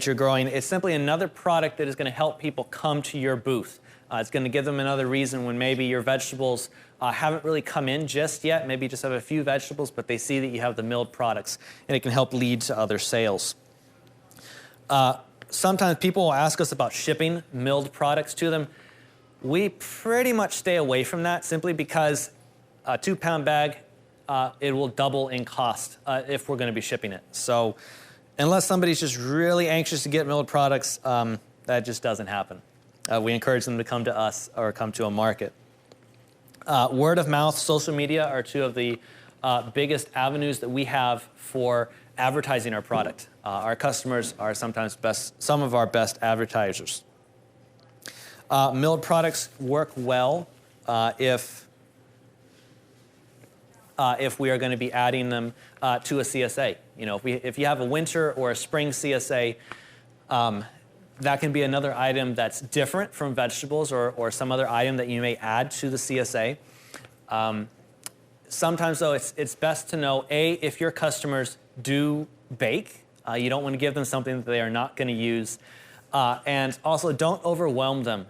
you're growing, it's simply another product that is going to help people come to your booth. It's going to give them another reason when maybe your vegetables haven't really come in just yet, maybe just have a few vegetables, but they see that you have the milled products, and it can help lead to other sales. Sometimes people will ask us about shipping milled products to them. We pretty much stay away from that simply because a 2-pound bag, it will double in cost if we're going to be shipping it. So unless somebody's just really anxious to get milled products, that just doesn't happen. We encourage them to come to us or come to a market. Word of mouth, social media are two of the biggest avenues that we have for advertising our product. Our customers are sometimes some of our best advertisers. Milled products work well if we are going to be adding them to a CSA. If you have a winter or a spring CSA, that can be another item that's different from vegetables or some other item that you may add to the CSA. Sometimes, though, it's best to know, if your customers do bake. You don't want to give them something that they are not going to use. And also, don't overwhelm them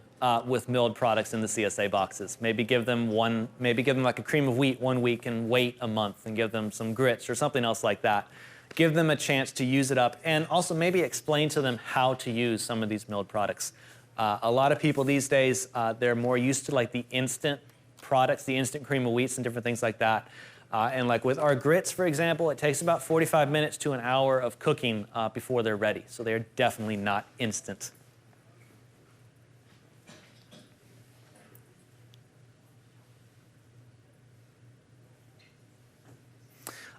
with milled products in the CSA boxes. Maybe give them like a cream of wheat 1 week and wait a month, and give them some grits or something else like that. Give them a chance to use it up, and also maybe explain to them how to use some of these milled products. A lot of people these days, they're more used to like the instant products, the instant cream of wheats and different things like that. And like with our grits, for example, it takes about 45 minutes to an hour of cooking before they're ready. So they're definitely not instant.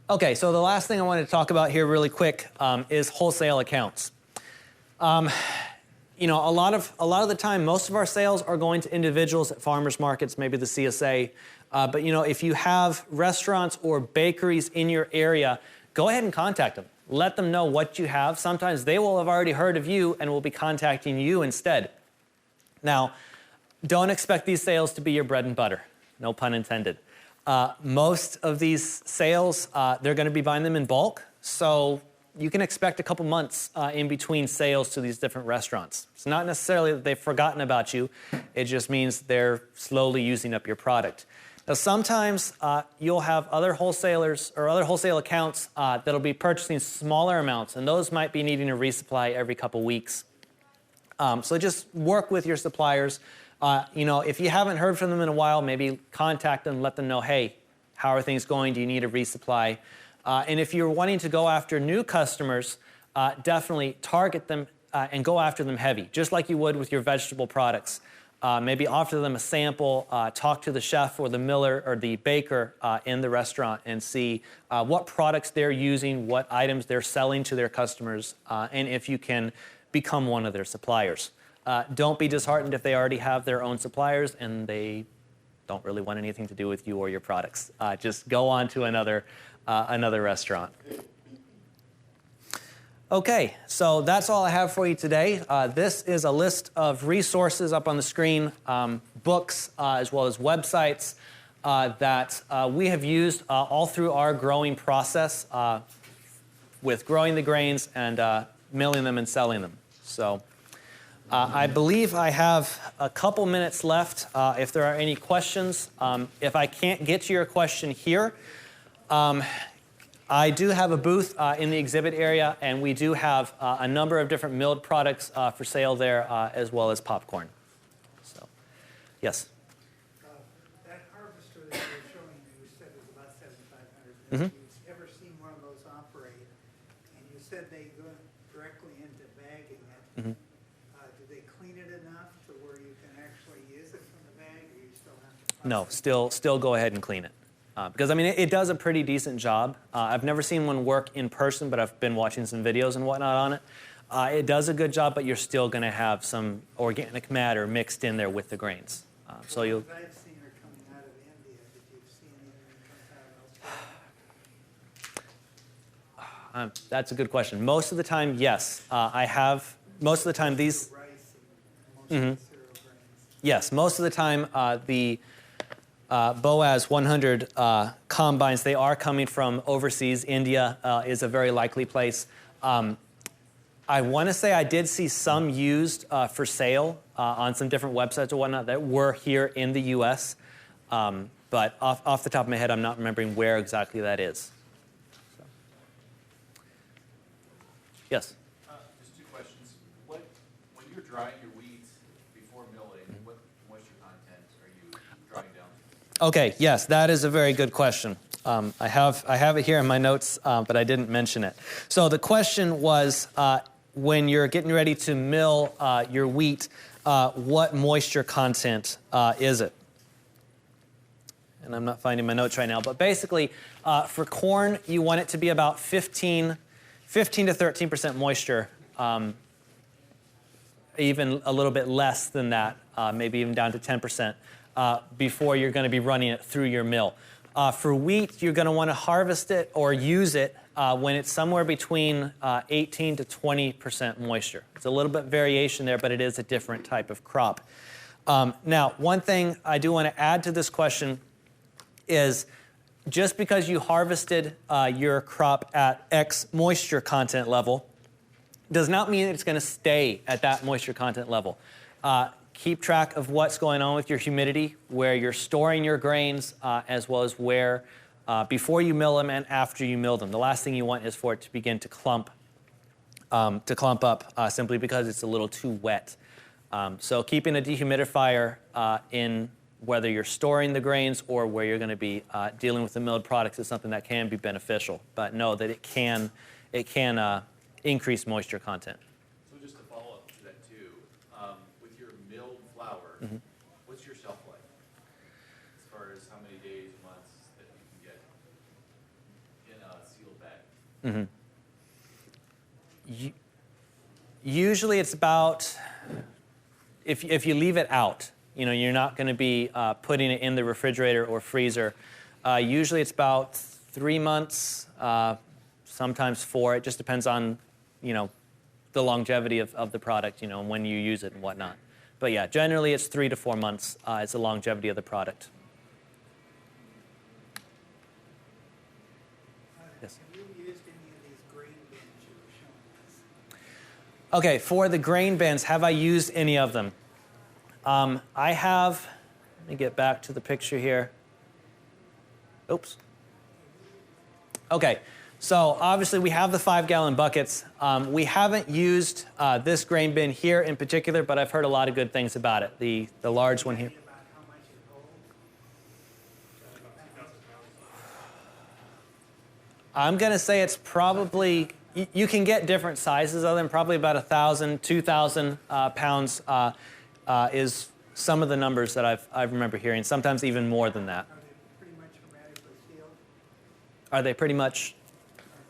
Okay, so the last thing I wanted to talk about here really quick is wholesale accounts. A lot of the time, most of our sales are going to individuals at farmers markets, maybe the CSA. But if you have restaurants or bakeries in your area, go ahead and contact them. Let them know what you have. Sometimes they will have already heard of you and will be contacting you instead. Now, don't expect these sales to be your bread and butter. No pun intended. Most of these sales, they're going to be buying them in bulk. So you can expect a couple months in between sales to these different restaurants. It's not necessarily that they've forgotten about you. It just means they're slowly using up your product. Now, sometimes you'll have other wholesalers or other wholesale accounts that'll be purchasing smaller amounts, and those might be needing a resupply every couple weeks. So just work with your suppliers. If you haven't heard from them in a while, maybe contact them, let them know, hey, how are things going? Do you need a resupply? And if you're wanting to go after new customers, definitely target them and go after them heavy, just like you would with your vegetable products. Maybe offer them a sample, talk to the chef or the miller or the baker in the restaurant and see what products they're using, what items they're selling to their customers, and if you can become one of their suppliers. Don't be disheartened if they already have their own suppliers and they don't really want anything to do with you or your products. Just go on to another restaurant. Okay, so that's all I have for you today. This is a list of resources up on the screen, books as well as websites that we have used all through our growing process with growing the grains and milling them and selling them. So I believe I have a couple minutes left if there are any questions. If I can't get to your question here, I do have a booth in the exhibit area, and we do have a number of different milled products for sale there, as well as popcorn. So, yes? That harvester that you were showing me, you said was about 7,500. Mm-hmm. You've ever seen one of those operate? And you said they go directly into bagging it. Mm-hmm. Do they clean it enough to where you can actually use it from the bag, or you still have to? No, still go ahead and clean it. Because, I mean, it does a pretty decent job. I've never seen one work in person, but I've been watching some videos and whatnot on it. It does a good job, but you're still going to have some organic matter mixed in there with the grains. So you'll. I've seen her coming out of India. Did you see anything that comes out elsewhere? That's a good question. Most of the time, yes. I have. Most of the time, these. Rice and most of the cereal grains. Yes, most of the time, the Boaz 100 combines, they are coming from overseas. India is a very likely place. I want to say I did see some used for sale on some different websites or whatnot that were here in the U.S., but off the top of my head, I'm not remembering where exactly that is. So. Yes? Just two questions. When you're drying your wheat before milling, what moisture content are you drying down? Okay, yes, that is a very good question. I have it here in my notes, but I didn't mention it. So the question was, when you're getting ready to mill your wheat, what moisture content is it? And I'm not finding my notes right now, but basically, for corn, you want it to be about 15 to 13% moisture, even a little bit less than that, maybe even down to 10%. Before you're going to be running it through your mill. For wheat, you're going to want to harvest it or use it when it's somewhere between 18 to 20% moisture. It's a little bit variation there, but it is a different type of crop. Now, one thing I do want to add to this question is just because you harvested your crop at X moisture content level does not mean it's going to stay at that moisture content level. Keep track of what's going on with your humidity, where you're storing your grains, as well as where, before you mill them and after you mill them. The last thing you want is for it to begin to clump up simply because it's a little too wet. So keeping a dehumidifier in whether you're storing the grains or where you're going to be dealing with the milled products is something that can be beneficial. But know that it can increase moisture content. So just to follow up to that too, with your milled flour, what's your shelf life? As far as how many days, months that you can get in a sealed bag? Usually it's about, if you leave it out, you're not going to be putting it in the refrigerator or freezer. Usually it's about 3 months, sometimes 4. It just depends on, the longevity of the product, and when you use it and whatnot. But yeah, generally it's 3 to 4 months is the longevity of the product. Yes. Have you used any of these grain bins you were showing us? Okay, for the grain bins, have I used any of them? I have, let me get back to the picture here. Oops. Okay, so obviously we have the 5-gallon buckets. We haven't used this grain bin here in particular, but I've heard a lot of good things about it, the large one here. About how much it holds? I'm going to say it's probably, you can get different sizes of them, probably about 1,000, 2,000 pounds is some of the numbers that I remember hearing, sometimes even more than that. Are they pretty much hermetically sealed? Are they pretty much?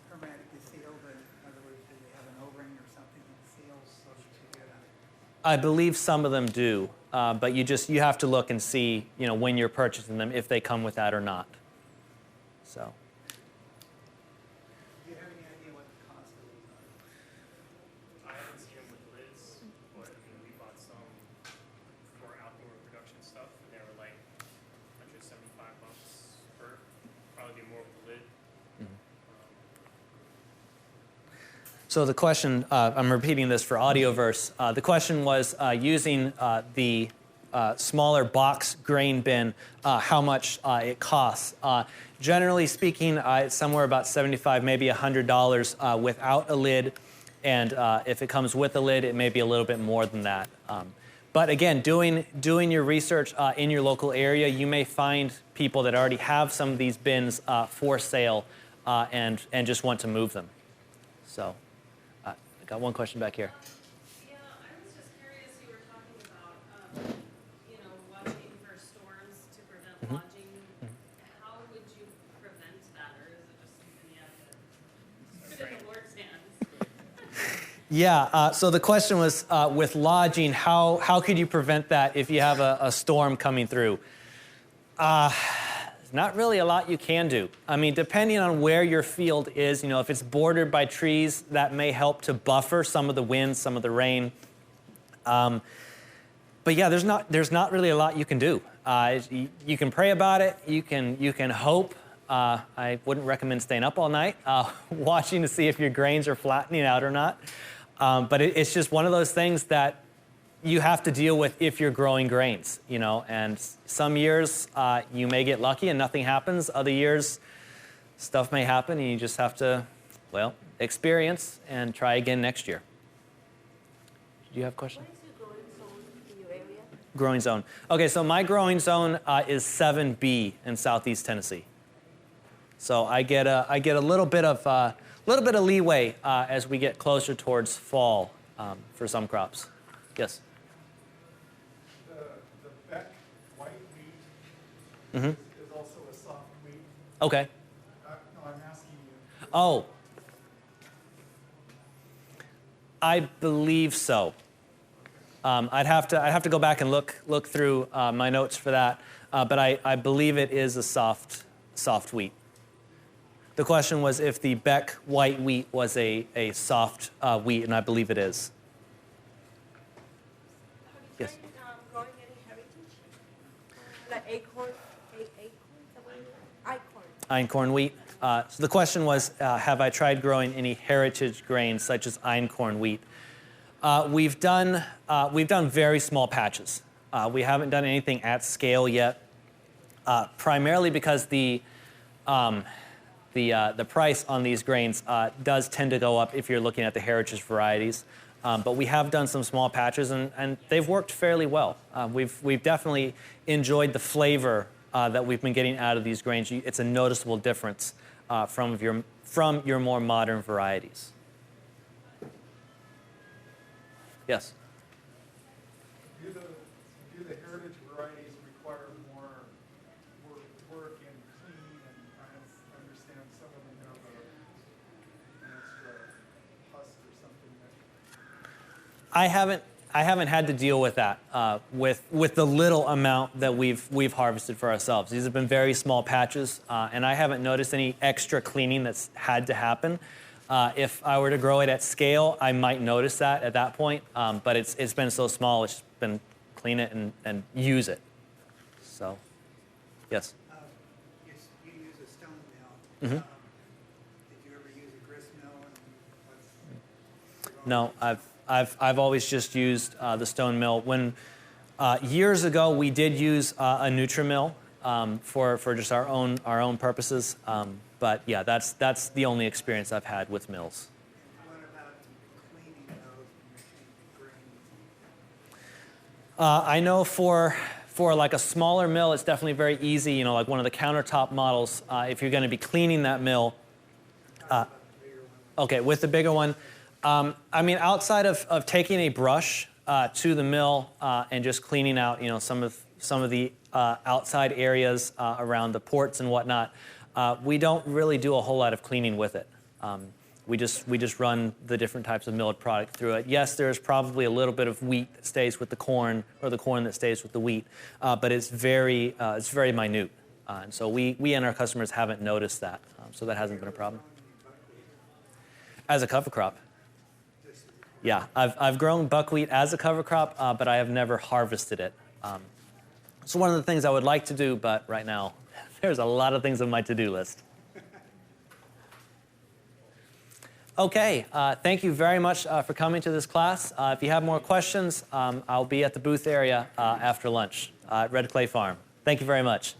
Hermetically sealed, in other words, do they have an O-ring or something that seals so that you get a... I believe some of them do. but you have to look and see, when you're purchasing them, if they come with that or not. So. Do you have any idea what the cost of these are? I haven't seen them with lids, but we bought some for outdoor production stuff, and they were like $175 per. Probably be more with the lid. So the question, I'm repeating this for Audioverse. The question was using the smaller box grain bin, how much it costs. Generally speaking, it's somewhere about $75, maybe $100 without a lid. And if it comes with a lid, it may be a little bit more than that. But again, doing your research in your local area, you may find people that already have some of these bins for sale and just want to move them. So. Got one question back here. Yeah, I was just curious, you were talking about, watching for storms to prevent lodging. How would you prevent that, or is it just something you have to put in the Lord's hands? Yeah, so the question was, with lodging, how could you prevent that if you have a storm coming through? Not really a lot you can do. I mean, depending on where your field is, if it's bordered by trees, that may help to buffer some of the wind, some of the rain. But yeah, there's not really a lot you can do. You can pray about it. You can hope. I wouldn't recommend staying up all night watching to see if your grains are flattening out or not. But it's just one of those things that you have to deal with if you're growing grains, and some years you may get lucky and nothing happens. Other years, stuff may happen and you just have to, experience and try again next year. Do you have a question? What is your growing zone in your area? Growing zone. Okay, so my growing zone is 7B in southeast Tennessee. So I get a little bit of leeway as we get closer towards fall for some crops. Yes. The Beck white wheat Mm-hmm. is also a soft wheat. Okay. No, I'm asking you. Oh. I believe so. I'd have to go back and look through my notes for that, but I believe it is a soft wheat. The question was if the Beck white wheat was a soft wheat, and I believe it is. Have Yes. you tried growing any heritage? Like acorn, Einkorn wheat. So the question was, have I tried growing any heritage grains such as einkorn wheat? We've done very small patches. We haven't done anything at scale yet, primarily because the price on these grains does tend to go up if you're looking at the heritage varieties. But we have done some small patches, and they've worked fairly well. We've definitely enjoyed the flavor that we've been getting out of these grains. It's a noticeable difference from your more modern varieties. Yes? Do the heritage varieties require more work and clean? And I understand some of them have an extra husk or something that. I haven't had to deal with that with the little amount that we've harvested for ourselves. These have been very small patches, and I haven't noticed any extra cleaning that's had to happen. If I were to grow it at scale, I might notice that at that point, but it's been so small, it's just been clean it and use it. So, yes? You use a stone mill. Mm-hmm. Did you ever use a grist mill? And No, I've always just used the stone mill. When years ago we did use a Nutri-Mill for just our own purposes. But yeah, that's the only experience I've had with mills. what about cleaning those when you're changing grains? I know for like a smaller mill, it's definitely very easy. Like one of the countertop models. If you're going to be cleaning that mill, okay, with the bigger one. I mean, outside of taking a brush to the mill and just cleaning out, some of the outside areas around the ports and whatnot, we don't really do a whole lot of cleaning with it. We just run the different types of milled product through it. Yes, there's probably a little bit of wheat that stays with the corn, or the corn that stays with the wheat, but it's very minute. And so we and our customers haven't noticed that, so that hasn't been a problem. As a cover crop. Yeah, I've grown buckwheat as a cover crop, but I have never harvested it. It's one of the things I would like to do, but right now, there's a lot of things on my to-do list. Okay, thank you very much for coming to this class. If you have more questions, I'll be at the booth area after lunch at Red Clay Farm. Thank you very much.